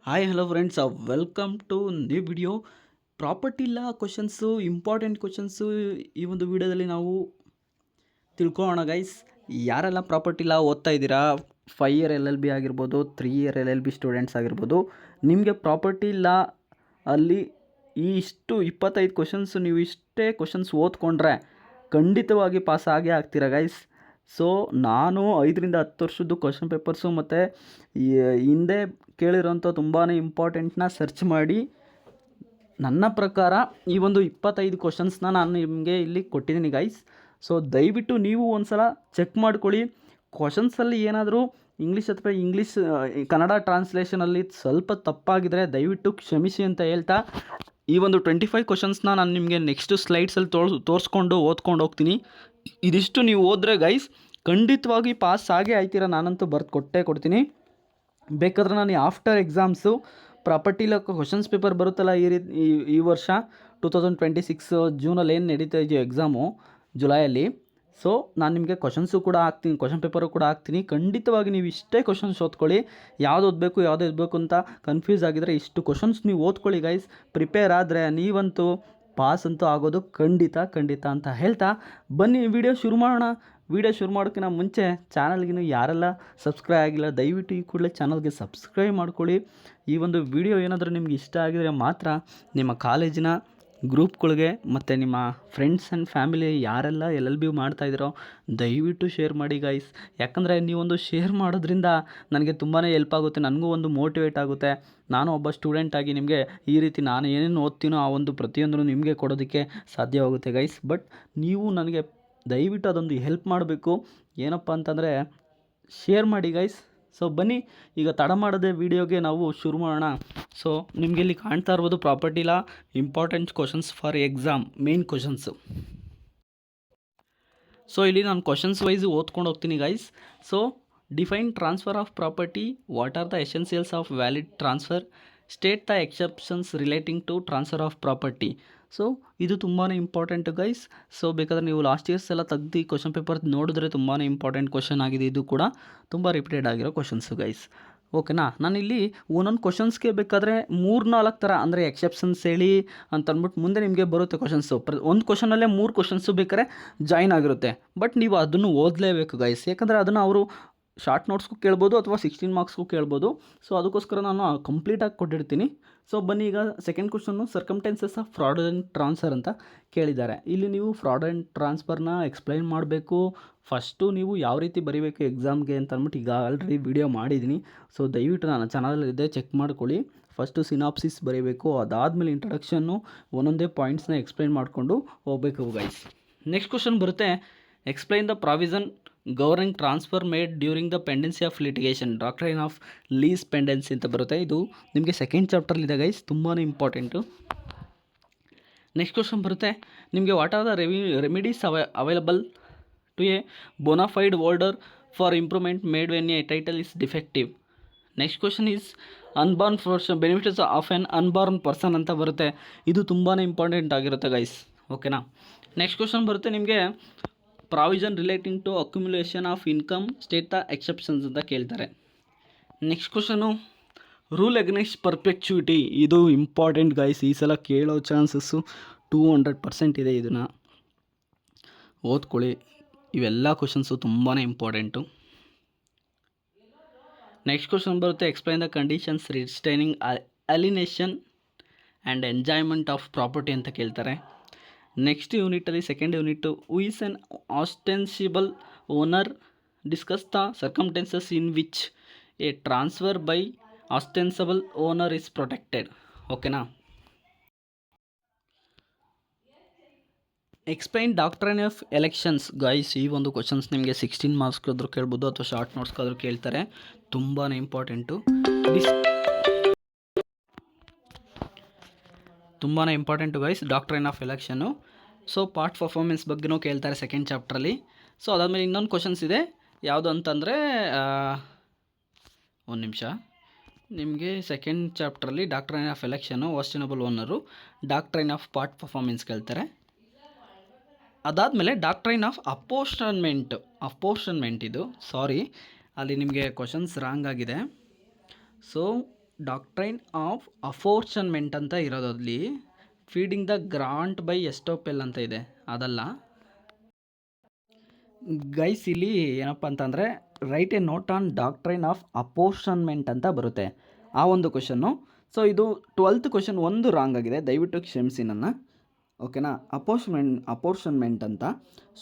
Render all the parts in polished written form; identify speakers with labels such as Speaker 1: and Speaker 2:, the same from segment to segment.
Speaker 1: Hi hello friends, welcome to new video. Property law questions, important questions ಈ ಒಂದು ವಿಡಿಯೋದಲ್ಲಿ ನಾವು ತಿಳ್ಕೊಳ್ಳೋಣ ಗೈಸ್. ಯಾರೆಲ್ಲ ಪ್ರಾಪರ್ಟಿ ಲಾ ಓದ್ತಾ ಇದ್ದೀರಾ, 5 ಇಯರ್ LLB ಆಗಿರ್ಬೋದು, 3 ಇಯರ್ LLB ಸ್ಟೂಡೆಂಟ್ಸ್ ಆಗಿರ್ಬೋದು, ನಿಮಗೆ ಪ್ರಾಪರ್ಟಿ ಲಾ ಅಲ್ಲಿ ಇಷ್ಟು 25 ಕ್ವಶನ್ಸು ನೀವು ಇಷ್ಟೇ ಕ್ವಶನ್ಸ್ ಓದ್ಕೊಂಡ್ರೆ ಖಂಡಿತವಾಗಿ ಪಾಸ್ ಆಗೇ ಆಗ್ತೀರಾ ಗೈಸ್. ಸೊ ನಾನು 5ರಿಂದ 10 ವರ್ಷದ್ದು ಕ್ವಶನ್ ಪೇಪರ್ಸು ಮತ್ತು ಹಿಂದೆ ಕೇಳಿರೋಂಥ ತುಂಬಾ ಇಂಪಾರ್ಟೆಂಟ್ನ ಸರ್ಚ್ ಮಾಡಿ ನನ್ನ ಪ್ರಕಾರ ಈ ಒಂದು 25 ಕ್ವಶನ್ಸ್ನ ನಾನು ನಿಮಗೆ ಇಲ್ಲಿ ಕೊಟ್ಟಿದ್ದೀನಿ ಗೈಸ್. ಸೊ ದಯವಿಟ್ಟು ನೀವು ಒಂದು ಸಲ ಚೆಕ್ ಮಾಡ್ಕೊಳ್ಳಿ. ಕ್ವಶನ್ಸಲ್ಲಿ ಏನಾದರೂ ಇಂಗ್ಲೀಷ್ ಕನ್ನಡ ಟ್ರಾನ್ಸ್ಲೇಷನಲ್ಲಿ ಸ್ವಲ್ಪ ತಪ್ಪಾಗಿದ್ದರೆ ದಯವಿಟ್ಟು ಕ್ಷಮಿಸಿ ಅಂತ ಹೇಳ್ತಾ, ಈ ಒಂದು 25 ಕ್ವಶನ್ಸ್ನ ನಾನು ನಿಮಗೆ ನೆಕ್ಸ್ಟ್ ಸ್ಲೈಡ್ಸಲ್ಲಿ ತೋರಿಸ್ಕೊಂಡು ಓದ್ಕೊಂಡು ಹೋಗ್ತೀನಿ. ಇದಿಷ್ಟು ನೀವು ಓದಿದ್ರೆ ಗೈಸ್ ಖಂಡಿತವಾಗಿ ಪಾಸ್ ಆಗೇ ಆಯ್ತೀರ. ನಾನಂತೂ ಬರ್ದು ಕೊಡ್ತೀನಿ. ಬೇಕಾದ್ರೆ ನಾನು ಆಫ್ಟರ್ ಎಕ್ಸಾಮ್ಸು ಪ್ರಾಪರ್ಟಿಲ ಕ್ವಶನ್ಸ್ ಪೇಪರ್ ಬರುತ್ತಲ್ಲ ಈ ವರ್ಷ 2026 ಜೂನಲ್ಲಿ ಏನು ನಡೀತಾ ಇದೆಯೋ ಎಕ್ಸಾಮು ಜುಲೈಯಲ್ಲಿ. ಸೊ ನಾನು ನಿಮಗೆ ಕ್ವಶನ್ಸು ಕೂಡ ಹಾಕ್ತೀನಿ, ಕ್ವಶನ್ ಪೇಪರು ಕೂಡ ಹಾಕ್ತೀನಿ. ಖಂಡಿತವಾಗಿ ನೀವು ಇಷ್ಟೇ ಕ್ವಶನ್ಸ್ ಓದ್ಕೊಳ್ಳಿ. ಯಾವುದು ಓದಬೇಕು ಅಂತ ಕನ್ಫ್ಯೂಸ್ ಆಗಿದ್ರೆ ಇಷ್ಟು ಕ್ವಶನ್ಸ್ ನೀವು ಓದ್ಕೊಳ್ಳಿ ಗೈಸ್. ಪ್ರಿಪೇರ್ ಆದರೆ ನೀವಂತೂ ಪಾಸ್ ಅಂತೂ ಆಗೋದು ಖಂಡಿತ ಅಂತ ಹೇಳ್ತಾ ಬನ್ನಿ ವಿಡಿಯೋ ಶುರು ಮಾಡೋಣ. ವಿಡಿಯೋ ಶುರು ಮಾಡೋಕ್ಕಿಂತ ಮುಂಚೆ ಚಾನಲ್ಗಿನ್ನು ಯಾರೆಲ್ಲ ಸಬ್ಸ್ಕ್ರೈಬ್ ಆಗಿಲ್ಲ ದಯವಿಟ್ಟು ಈ ಕೂಡಲೇ ಚಾನಲ್ಗೆ ಸಬ್ಸ್ಕ್ರೈಬ್ ಮಾಡ್ಕೊಳ್ಳಿ. ಈ ಒಂದು ವಿಡಿಯೋ ಏನಾದರೂ ನಿಮ್ಗೆ ಇಷ್ಟ ಆಗಿದರೆ ಮಾತ್ರ ನಿಮ್ಮ ಕಾಲೇಜಿನ ಗ್ರೂಪ್ಗಳಿಗೆ ಮತ್ತು ನಿಮ್ಮ ಫ್ರೆಂಡ್ಸ್ ಆ್ಯಂಡ್ ಫ್ಯಾಮಿಲಿ ಯಾರೆಲ್ಲ LLB ಮಾಡ್ತಾಯಿದ್ದೀರೋ ದಯವಿಟ್ಟು ಶೇರ್ ಮಾಡಿ ಗೈಸ್. ಯಾಕಂದರೆ ನೀವೊಂದು ಶೇರ್ ಮಾಡೋದ್ರಿಂದ ನನಗೆ ತುಂಬಾ ಹೆಲ್ಪ್ ಆಗುತ್ತೆ, ನನಗೂ ಒಂದು ಮೋಟಿವೇಟ್ ಆಗುತ್ತೆ. ನಾನು ಒಬ್ಬ ಸ್ಟೂಡೆಂಟಾಗಿ ನಿಮಗೆ ಈ ರೀತಿ ನಾನು ಏನೇನು ಓದ್ತೀನೋ ಆ ಒಂದು ಪ್ರತಿಯೊಂದನ್ನು ನಿಮಗೆ ಕೊಡೋದಕ್ಕೆ ಸಾಧ್ಯವಾಗುತ್ತೆ ಗೈಸ್. ಬಟ್ ನೀವು ನನಗೆ ದಯವಿಟ್ಟು ಅದೊಂದು ಹೆಲ್ಪ್ ಮಾಡಬೇಕು. ಏನಪ್ಪ ಅಂತಂದರೆ ಶೇರ್ ಮಾಡಿ ಗೈಸ್. ಸೊ ಬನ್ನಿ ಈಗ ತಡ ಮಾಡದೆ ವಿಡಿಯೋಗೆ ನಾವು ಶುರು ಮಾಡೋಣ. ಸೊ ನಿಮಗೆ ಇಲ್ಲಿ ಕಾಣ್ತಾ ಇರ್ಬೋದು property law important questions for exam, main questions. So ಇಲ್ಲಿ ನಾನು ಕ್ವಶನ್ಸ್ ವೈಸ್ ಓದ್ಕೊಂಡು ಹೋಗ್ತೀನಿ guys. So define transfer of property, what are the essentials of valid transfer, state the exceptions relating to transfer of property. So ಇದು ತುಂಬಾ important guys. So ಬೇಕಾದರೆ ನೀವು last years ಎಲ್ಲ ತೆಗ್ದು ಕ್ವಶನ್ ಪೇಪರ್ ನೋಡಿದ್ರೆ ತುಂಬಾ ಇಂಪಾರ್ಟೆಂಟ್ ಕ್ವಶನ್ ಆಗಿದೆ. ಇದು ಕೂಡ ತುಂಬ ರಿಪೀಟೆಡ್ ಆಗಿರೋ ಕ್ವಶನ್ಸು ಗೈಸ್. ಓಕೆನಾ. ನಾನಿಲ್ಲಿ ಒಂದೊಂದು ಕ್ವಶನ್ಸ್ಗೆ ಬೇಕಾದರೆ 3-4 ಥರ ಅಂದರೆ ಎಕ್ಸೆಪ್ಷನ್ಸ್ ಹೇಳಿ ಅಂತಂದ್ಬಿಟ್ಟು ಮುಂದೆ ನಿಮಗೆ ಬರುತ್ತೆ ಕ್ವಶನ್ಸು. ಒಂದು ಕ್ವಶನಲ್ಲೇ 3 ಕ್ವಶನ್ಸು ಬೇಕಾದ್ರೆ ಜಾಯ್ನ್ ಆಗಿರುತ್ತೆ. ಬಟ್ ನೀವು ಅದನ್ನು ಓದಲೇಬೇಕು ಗೈಸ್. ಯಾಕಂದರೆ ಅದನ್ನು ಅವರು ಶಾರ್ಟ್ ನೋಟ್ಸ್ಗೂ ಕೇಳ್ಬೋದು ಅಥವಾ 16 ಮಾರ್ಕ್ಸ್ಗೂ ಕೇಳ್ಬೋದು. ಸೊ ಅದಕ್ಕೋಸ್ಕರ ನಾನು ಕಂಪ್ಲೀಟಾಗಿ ಕೊಟ್ಟಿರ್ತೀನಿ. ಸೊ ಬನ್ನಿ ಈಗ second question, circumstances of fraudulent transfer ಅಂತ ಕೇಳಿದ್ದಾರೆ. ಇಲ್ಲಿ ನೀವು ಫ್ರಾಡಲೆಂಟ್ ಟ್ರಾನ್ಸ್ಫರ್ನ ಎಕ್ಸ್ಪ್ಲೈನ್ ಮಾಡಬೇಕು. ಫಸ್ಟು ನೀವು ಯಾವ ರೀತಿ ಬರೀಬೇಕು ಎಕ್ಸಾಮ್ಗೆ ಅಂತ ಅಂದ್ಬಿಟ್ಟು ಈಗ ಆಲ್ರೆಡಿ ವಿಡಿಯೋ ಮಾಡಿದ್ದೀನಿ. ಸೊ ದಯವಿಟ್ಟು ನನ್ನ ಚಾನಲಲ್ಲಿದೆ, ಚೆಕ್ ಮಾಡ್ಕೊಳ್ಳಿ. ಫಸ್ಟು ಸಿನಾಪ್ಸಿಸ್ ಬರೀಬೇಕು, ಅದಾದಮೇಲೆ ಇಂಟ್ರಡಕ್ಷನ್ನು ಒಂದೊಂದೇ ಪಾಯಿಂಟ್ಸ್ನ ಎಕ್ಸ್ಪ್ಲೈನ್ ಮಾಡಿಕೊಂಡು ಹೋಗಬೇಕು ಗೈಸ್. ನೆಕ್ಸ್ಟ್ ಕ್ವಶನ್ ಬರುತ್ತೆ, explain the provision governing transfer made during the pendency of litigation, doctrine of lis pendency ಅಂತ ಬರುತ್ತೆ. ಇದು ನಿಮಗೆ ಸೆಕೆಂಡ್ ಚಾಪ್ಟರ್ಲಿದೆ ಗೈಸ್, ತುಂಬಾ ಇಂಪಾರ್ಟೆಂಟು. ನೆಕ್ಸ್ಟ್ ಕ್ವಶನ್ ಬರುತ್ತೆ ನಿಮಗೆ, what are the remedies available to a bona fide holder for improvement made when a title is defective. Next question is unborn person, benefits of N unborn person ಅಂತ ಬರುತ್ತೆ. ಇದು ತುಂಬಾ important ಆಗಿರುತ್ತೆ guys. ಓಕೆನಾ. Next question ಬರುತ್ತೆ ನಿಮಗೆ, provision relating to accumulation of income, state the exceptions ಅಂತ ಕೇಳ್ತಾರೆ. Next question, rule against perpetuity. ಇದು ಇಂಪಾರ್ಟೆಂಟ್ ಗೈಸ್, ಈ ಸಲ ಕೇಳೋ ಚಾನ್ಸಸ್ಸು 200% ಇದೆ. ಇದನ್ನು ಓದ್ಕೊಳ್ಳಿ, ಇವೆಲ್ಲ ಕ್ವಶನ್ಸು ತುಂಬಾ ಇಂಪಾರ್ಟೆಂಟು. ನೆಕ್ಸ್ಟ್ ಕ್ವಶನ್ ಬರುತ್ತೆ, explain the conditions restraining alienation and enjoyment of property ಅಂತ ಕೇಳ್ತಾರೆ. ನೆಕ್ಸ್ಟ್ ಯೂನಿಟಲ್ಲಿ second unit, who is an ostensible owner, discuss the circumstances in which a transfer by ostensible owner is protected. ಓಕೆನಾ. Explain doctrine of elections guys. ಈ ಒಂದು questions ನಿಮಗೆ 16 ಮಾರ್ಕ್ಸ್ಗಾದರೂ ಕೇಳ್ಬೋದು ಅಥವಾ short ನೋಟ್ಸ್ಗಾದರೂ ಕೇಳ್ತಾರೆ. ತುಂಬಾ ಇಂಪಾರ್ಟೆಂಟು, ತುಂಬಾ important guys, doctrine of election. So part performance ಬಗ್ಗೆನೂ ಕೇಳ್ತಾರೆ ಸೆಕೆಂಡ್ ಚಾಪ್ಟ್ರಲ್ಲಿ. ಸೊ ಅದಾದಮೇಲೆ ಇನ್ನೊಂದು ಕ್ವಶನ್ಸ್ ಇದೆ, ಯಾವುದು ಅಂತಂದರೆ ಒಂದು ನಿಮಿಷ, ನಿಮಗೆ ಸೆಕೆಂಡ್ ಚಾಪ್ಟ್ರಲ್ಲಿ doctrine of election, ostensible owner, doctrine of part performance ಕೇಳ್ತಾರೆ. ಅದಾದಮೇಲೆ ಡಾಕ್ಟ್ರೈನ್ ಆಫ್ ಅಪೋರ್ಷನ್ಮೆಂಟ್ ಇದು ಸಾರಿ, ಅಲ್ಲಿ ನಿಮಗೆ ಕ್ವಶನ್ಸ್ ರಾಂಗ್ ಆಗಿದೆ. ಸೊ ಡಾಕ್ಟ್ರೈನ್ ಆಫ್ ಅಫೋರ್ಷನ್ಮೆಂಟ್ ಅಂತ ಇರೋದಲ್ಲಿ feeding the grant by estoppel ಅಂತ ಇದೆ, ಅದಲ್ಲ ಗೈಸ್. ಇಲ್ಲಿ ಏನಪ್ಪ ಅಂತಂದರೆ write a note on doctrine of apportionment ಅಂತ ಬರುತ್ತೆ ಆ ಒಂದು ಕ್ವಶನ್ನು. ಸೊ ಇದು 12th ಕ್ವಶನ್ ಒಂದು ರಾಂಗ್ ಆಗಿದೆ, ದಯವಿಟ್ಟು ಕ್ಷಮಿಸಿ ನನ್ನ, ಓಕೆನಾ. ಅಪೋರ್ಷನ್ಮೆಂಟ್ ಅಂತ.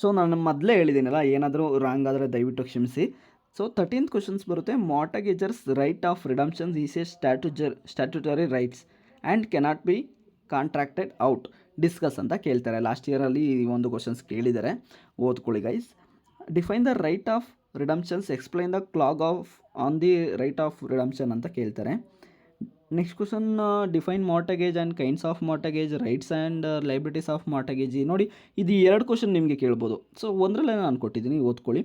Speaker 1: ಸೊ ನಾನು ಮೊದಲೇ ಹೇಳಿದ್ದೀನಲ್ಲ, ಏನಾದರೂ ರಾಂಗ್ ಆದರೆ ದಯವಿಟ್ಟು ಕ್ಷಮಿಸಿ. ಸೊ 13th ಕ್ವಶನ್ಸ್ ಬರುತ್ತೆ. Mortgagors right of redemptions is a statutory rights and cannot be contracted out, discuss ಅಂತ ಕೇಳ್ತಾರೆ. ಲಾಸ್ಟ್ ಇಯರಲ್ಲಿ ಈ ಒಂದು ಕ್ವಶನ್ಸ್ ಕೇಳಿದ್ದಾರೆ, ಓದ್ಕೊಳ್ಳಿ guys. Define the right of redemptions, explain the clog of on the right of redemption ಅಂತ ಕೇಳ್ತಾರೆ. Next question, define mortgage and kinds of mortgage, rights and liabilities of mortgage. ನೋಡಿ, ಇದು 2 ಕ್ವಶನ್ ನಿಮಗೆ ಕೇಳ್ಬೋದು. ಸೊ ಒಂದರಲ್ಲೇ ನಾನು ಕೊಟ್ಟಿದ್ದೀನಿ, ಓದ್ಕೊಳ್ಳಿ.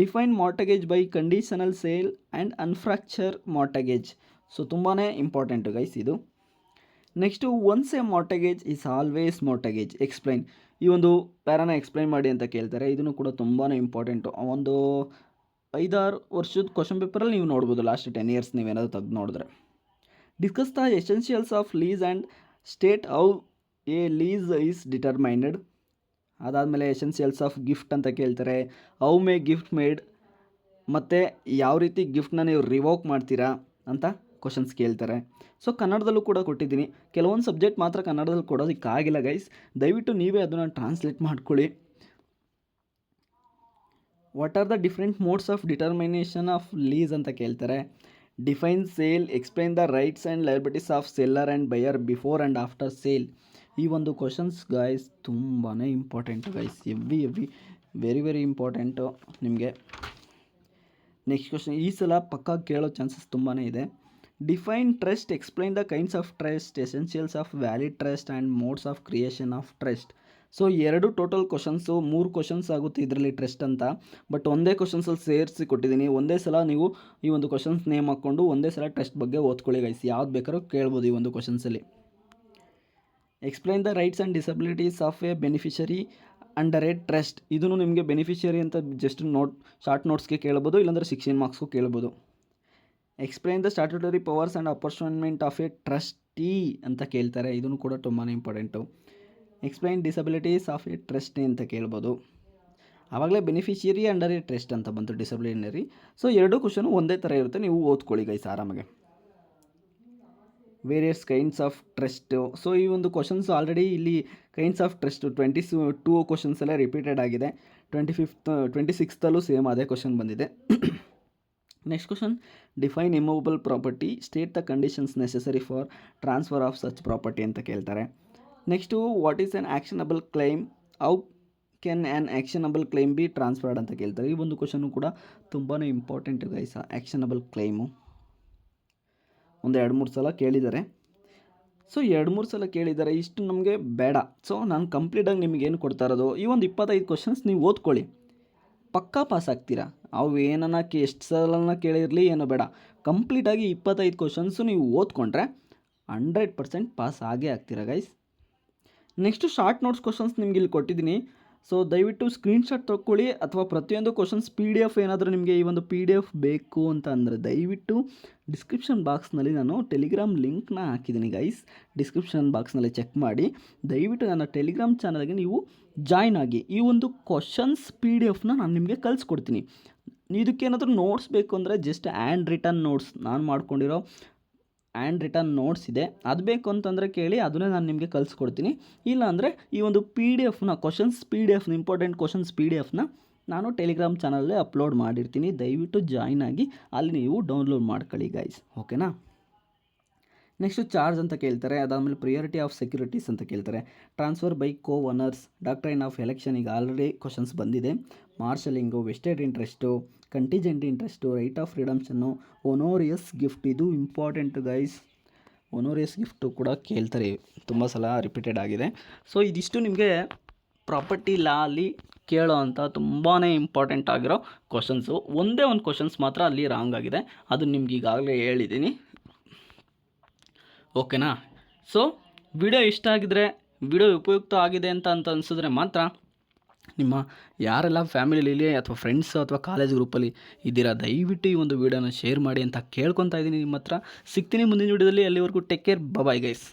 Speaker 1: Define mortgage by conditional sale and usufructuary mortgage. So ತುಂಬಾ ಇಂಪಾರ್ಟೆಂಟು ಗೈಸ್ ಇದು. Next, once a mortgage is always mortgage, explain. ಈ ಒಂದು ಪ್ಯಾರಾನ ಎಕ್ಸ್ಪ್ಲೈನ್ ಮಾಡಿ ಅಂತ ಕೇಳ್ತಾರೆ. ಇದನ್ನು ಕೂಡ ತುಂಬಾ ಇಂಪಾರ್ಟೆಂಟು. ಒಂದು 5-6 ವರ್ಷದ ಕ್ವಶನ್ ಪೇಪರಲ್ಲಿ ನೀವು ನೋಡ್ಬೋದು, ಲಾಸ್ಟ್ 10 ಇಯರ್ಸ್ ನೀವೇನಾದರೂ ತೆಗೆದು ನೋಡಿದ್ರೆ. Discuss the essentials of lease and state how A lease is determined. ಅದಾದಮೇಲೆ ಎಸೆನ್ಷಿಯಲ್ಸ್ ಆಫ್ ಗಿಫ್ಟ್ ಅಂತ ಕೇಳ್ತಾರೆ. ಹೌ ಮೇ ಗಿಫ್ಟ್ ಮೇಡ್, ಮತ್ತು ಯಾವ ರೀತಿ ಗಿಫ್ಟ್ನ ನೀವು ರಿವೋಕ್ ಮಾಡ್ತೀರಾ ಅಂತ ಕ್ವಶನ್ಸ್ ಕೇಳ್ತಾರೆ. ಸೊ ಕನ್ನಡದಲ್ಲೂ ಕೂಡ ಕೊಟ್ಟಿದ್ದೀನಿ. ಕೆಲವೊಂದು ಸಬ್ಜೆಕ್ಟ್ ಮಾತ್ರ ಕನ್ನಡದಲ್ಲಿ ಕೊಡೋದಕ್ಕಾಗಿಲ್ಲ ಗೈಸ್, ದಯವಿಟ್ಟು ನೀವೇ ಅದನ್ನು ಟ್ರಾನ್ಸ್ಲೇಟ್ ಮಾಡ್ಕೊಳ್ಳಿ. What are the different modes of determination of lease ಅಂತ ಕೇಳ್ತಾರೆ. Define sale, explain the rights and liabilities of seller and buyer before and after sale. ಈ ಒಂದು ಕ್ವಶನ್ಸ್ ಗೈಸ್ ತುಂಬಾ important guys, every very very important ನಿಮಗೆ. Next question ಈ ಸಲ ಪಕ್ಕಾ ಕೇಳೋ ಚಾನ್ಸಸ್ ತುಂಬಾ ಇದೆ. Define trust, explain the kinds of trust, essentials of valid trust and modes of creation of trust. So 2 total questions, 3 questions ಆಗುತ್ತೆ ಇದರಲ್ಲಿ ಟ್ರಸ್ಟ್ ಅಂತ. ಬಟ್ ಒಂದೇ ಕ್ವಶನ್ಸಲ್ಲಿ ಸೇರಿಸಿ ಕೊಟ್ಟಿದ್ದೀನಿ. ಒಂದೇ ಸಲ ನೀವು ಈ ಒಂದು ಕ್ವಶನ್ಸ್ ನೇಮ್ ಹಾಕ್ಕೊಂಡು ಒಂದೇ ಸಲ ಟ್ರಸ್ಟ್ ಬಗ್ಗೆ ಓದ್ಕೊಳ್ಳಿ ಗೈಸ್, ಯಾವ್ದು ಬೇಕಾದ್ರೂ ಕೇಳ್ಬೋದು ಈ ಒಂದು ಕ್ವಶನ್ಸಲ್ಲಿ. Explain the rights and disabilities of a beneficiary under a trust. ಇದನ್ನು ನಿಮಗೆ ಬೆನಿಫಿಷರಿ ಅಂತ ಜಸ್ಟ್ ಶಾರ್ಟ್ ನೋಟ್ಸ್ಗೆ ಕೇಳ್ಬೋದು, ಇಲ್ಲಾಂದರೆ 16 ಮಾರ್ಕ್ಸ್ಗೂ ಕೇಳ್ಬೋದು. Explain the statutory powers and apportionment of a trustee ಅಂತ ಕೇಳ್ತಾರೆ. ಇದನ್ನು ಕೂಡ ತುಂಬಾ important. Explain disabilities of a trustee ಅಂತ ಕೇಳ್ಬೋದು. ಆವಾಗಲೇ ಬೆನಿಫಿಷಿಯರಿ ಅಂಡರ್ ಎ ಟ್ರಸ್ಟ್ ಅಂತ ಬಂತು, ಡಿಸಬಿಲಿಟರಿ. ಸೊ 2 ಕ್ವಶನು ಒಂದೇ ಥರ ಇರುತ್ತೆ, ನೀವು ಓದ್ಕೊಳ್ಳಿ ಗೈಸ್ ಆರಾಮಾಗೆ. Various kinds of trust. So ಈ ಒಂದು ಕ್ವಶನ್ಸ್ ಆಲ್ರೆಡಿ ಇಲ್ಲಿ ಕೈಂಡ್ಸ್ ಆಫ್ ಟ್ರಸ್ಟ್ 22 ಕ್ವಶನ್ಸಲ್ಲೇ ರಿಪೀಟೆಡ್ ಆಗಿದೆ. 26th ಸೇಮ್ ಅದೇ ಕ್ವಶನ್ ಬಂದಿದೆ. Next question, define immovable property, state the conditions necessary for transfer of such property ಅಂತ ಕೇಳ್ತಾರೆ. Next, what is an actionable claim, how can an actionable claim be transferred ಅಂತ ಕೇಳ್ತಾರೆ. ಈ ಒಂದು question ಕೂಡ ತುಂಬಾ ಇಂಪಾರ್ಟೆಂಟ್ ಗೈಸ್. ಆ್ಯಕ್ಷನಬಲ್ ಕ್ಲೈಮು ಒಂದು 2-3 ಸಲ ಕೇಳಿದ್ದಾರೆ. ಸೊ 2-3 ಸಲ ಕೇಳಿದ್ದಾರೆ, ಇಷ್ಟು ನಮಗೆ ಬೇಡ. ಸೊ ನಾನು ಕಂಪ್ಲೀಟಾಗಿ ನಿಮಗೇನು ಕೊಡ್ತಾ ಇರೋದು, ಈ ಒಂದು 25 ಕ್ವಶನ್ಸ್ ನೀವು ಓದ್ಕೊಳ್ಳಿ, ಪಕ್ಕಾ ಪಾಸ್ ಆಗ್ತೀರಾ. ಅವು ಏನನ್ನ ಎಷ್ಟು ಸಲನ ಕೇಳಿರಲಿ ಏನೋ ಬೇಡ, ಕಂಪ್ಲೀಟಾಗಿ 25 ಕ್ವಶನ್ಸು ನೀವು ಓದ್ಕೊಂಡ್ರೆ 100% ಪಾಸ್ ಆಗೇ ಆಗ್ತೀರಾ guys. Next short notes questions ನಿಮ್ಗೆ ಇಲ್ಲಿ ಕೊಟ್ಟಿದ್ದೀನಿ. ಸೊ ದಯವಿಟ್ಟು ಸ್ಕ್ರೀನ್ಶಾಟ್ ತೊಗೊಳ್ಳಿ, ಅಥವಾ ಪ್ರತಿಯೊಂದು ಕ್ವಶನ್ಸ್ PDF ಏನಾದರೂ ನಿಮಗೆ ಈ ಒಂದು PDF ಬೇಕು ಅಂತ ಅಂದರೆ ದಯವಿಟ್ಟು ಡಿಸ್ಕ್ರಿಪ್ಷನ್ ಬಾಕ್ಸ್ನಲ್ಲಿ ನಾನು ಟೆಲಿಗ್ರಾಮ್ ಲಿಂಕ್ನ ಹಾಕಿದ್ದೀನಿ ಗೈಸ್. ಡಿಸ್ಕ್ರಿಪ್ಷನ್ ಬಾಕ್ಸ್ನಲ್ಲಿ ಚೆಕ್ ಮಾಡಿ, ದಯವಿಟ್ಟು ನನ್ನ ಟೆಲಿಗ್ರಾಮ್ ಚಾನಲ್ಗೆ ನೀವು ಜಾಯ್ನ್ ಆಗಿ. ಈ ಒಂದು ಕ್ವಶನ್ಸ್ PDFನ ನಾನು ನಿಮಗೆ ಕಳಿಸ್ಕೊಡ್ತೀನಿ. ಇದಕ್ಕೇನಾದರೂ ನೋಟ್ಸ್ ಬೇಕು ಅಂದರೆ ಜಸ್ಟ್ ಹ್ಯಾಂಡ್ ರಿಟನ್ ನೋಟ್ಸ್, ನಾನು ಮಾಡ್ಕೊಂಡಿರೋ ಹ್ಯಾಂಡ್ ರಿಟನ್ ನೋಟ್ಸ್ ಇದೆ, ಅದು ಬೇಕು ಅಂತಂದರೆ ಕೇಳಿ, ಅದನ್ನೇ ನಾನು ನಿಮಗೆ ಕಳಿಸ್ಕೊಡ್ತೀನಿ. ಇಲ್ಲಾಂದರೆ ಈ ಒಂದು PDFನ ಕ್ವಶನ್ಸ್ PDFನ ಇಂಪಾರ್ಟೆಂಟ್ ಕ್ವಶನ್ಸ್ PDFನ ನಾನು ಟೆಲಿಗ್ರಾಮ್ ಚಾನಲಲ್ಲೇ ಅಪ್ಲೋಡ್ ಮಾಡಿರ್ತೀನಿ. ದಯವಿಟ್ಟು ಜಾಯ್ನ್ ಆಗಿ ಅಲ್ಲಿ ನೀವು ಡೌನ್ಲೋಡ್ ಮಾಡ್ಕೊಳ್ಳಿ ಗೈಸ್, ಓಕೆನಾ. ನೆಕ್ಸ್ಟು ಚಾರ್ಜ್ ಅಂತ ಕೇಳ್ತಾರೆ. ಅದಾದಮೇಲೆ ಪ್ರಿಯಾರಿಟಿ ಆಫ್ ಸೆಕ್ಯೂರಿಟೀಸ್ ಅಂತ ಕೇಳ್ತಾರೆ. Transfer by co owners, doctrine of election, ಈಗ ಆಲ್ರೆಡಿ ಕ್ವಶನ್ಸ್ ಬಂದಿದೆ. Marshalling, vested interest, contingent interest, right of redemption, onerous gift. ಇದು ಇಂಪಾರ್ಟೆಂಟ್ ಗೈಸ್, ಒನೋರಿಯಸ್ ಗಿಫ್ಟು ಕೂಡ ಕೇಳ್ತಾರೆ, ತುಂಬ ಸಲ ರಿಪೀಟೆಡ್ ಆಗಿದೆ. ಸೊ ಇದಿಷ್ಟು ನಿಮಗೆ ಪ್ರಾಪರ್ಟಿ ಲಾ ಅಲ್ಲಿ ಕೇಳೋ ಅಂಥ ತುಂಬಾ ಇಂಪಾರ್ಟೆಂಟ್ ಆಗಿರೋ ಕ್ವಶನ್ಸು. ಒಂದೇ ಒಂದು ಕ್ವಶನ್ಸ್ ಮಾತ್ರ ಅಲ್ಲಿ ರಾಂಗ್ ಆಗಿದೆ, ಅದು ನಿಮ್ಗೆ ಈಗಾಗಲೇ ಹೇಳಿದ್ದೀನಿ, ಓಕೆನಾ. ಸೊ ವಿಡಿಯೋ ಇಷ್ಟ ಆಗಿದ್ರೆ, ವಿಡಿಯೋ ಉಪಯುಕ್ತ ಆಗಿದೆ ಅಂತ ಅನಿಸಿದ್ರೆ ಮಾತ್ರ ನಿಮ್ಮ ಯಾರೆಲ್ಲ ಫ್ಯಾಮಿಲಿಯಲ್ಲಿ ಅಥವಾ ಫ್ರೆಂಡ್ಸ್ ಅಥವಾ ಕಾಲೇಜ್ ಗ್ರೂಪಲ್ಲಿ ಇದ್ದೀರಾ, ದಯವಿಟ್ಟು ಈ ಒಂದು ವೀಡಿಯೋನ ಶೇರ್ ಮಾಡಿ ಅಂತ ಕೇಳ್ಕೊತಾ ಇದ್ದೀನಿ ನಿಮ್ಮ ಹತ್ರ. ಸಿಗ್ತೀನಿ ಮುಂದಿನ ವೀಡಿಯೋದಲ್ಲಿ. ಅಲ್ಲಿವರೆಗೂ ಟೇಕ್ ಕೇರ್, ಬಾಯ್ ಗೈಸ್.